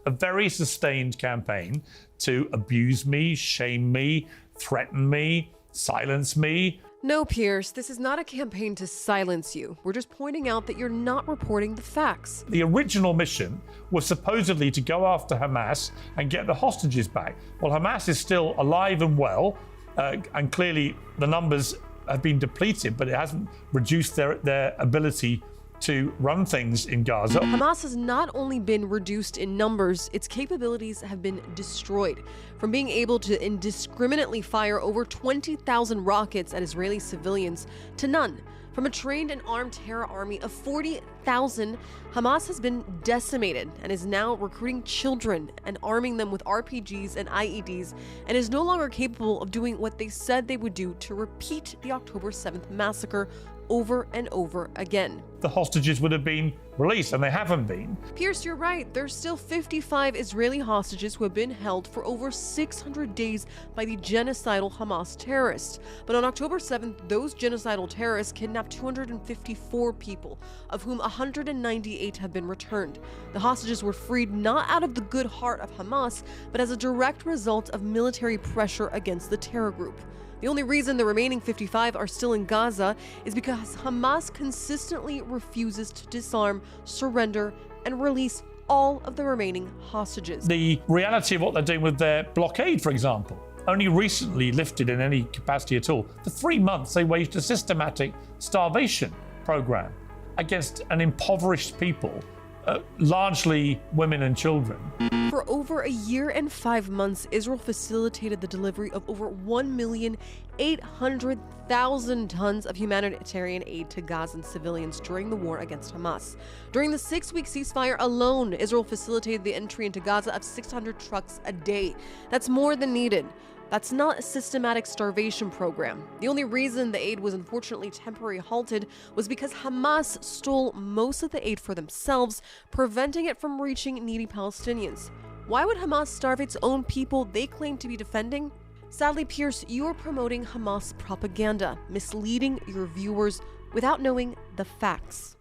a very sustained campaign to abuse me, shame me, threaten me, silence me. No, Piers, this is not a campaign to silence you. We're just pointing out that you're not reporting the facts. The original mission was supposedly to go after Hamas and get the hostages back. Well, Hamas is still alive and well, and clearly the numbers have been depleted, but it hasn't reduced their ability to run things in Gaza. Hamas has not only been reduced in numbers, its capabilities have been destroyed. From being able to indiscriminately fire over 20,000 rockets at Israeli civilians to none. From a trained and armed terror army of 40,000, Hamas has been decimated and is now recruiting children and arming them with RPGs and IEDs, and is no longer capable of doing what they said they would do to repeat the October 7th massacre over and over again. The hostages would have been released, and they haven't been. Piers, you're right. There's still 55 Israeli hostages who have been held for over 600 days by the genocidal Hamas terrorists. But on October 7th, those genocidal terrorists kidnapped 254 people, of whom 198 have been returned. The hostages were freed not out of the good heart of Hamas, but as a direct result of military pressure against the terror group. The only reason the remaining 55 are still in Gaza is because Hamas consistently refuses to disarm, surrender, and release all of the remaining hostages. The reality of what they're doing with their blockade, for example, only recently lifted in any capacity at all. For 3 months, they waged a systematic starvation program against an impoverished people, largely women and children. For over a year and 5 months, Israel facilitated the delivery of over 1,800,000 tons of humanitarian aid to Gazan civilians during the war against Hamas. During the 6-week ceasefire alone, Israel facilitated the entry into Gaza of 600 trucks a day. That's more than needed. That's not a systematic starvation program. The only reason the aid was unfortunately temporarily halted was because Hamas stole most of the aid for themselves, preventing it from reaching needy Palestinians. Why would Hamas starve its own people they claim to be defending? Sadly, Piers, you are promoting Hamas propaganda, misleading your viewers without knowing the facts.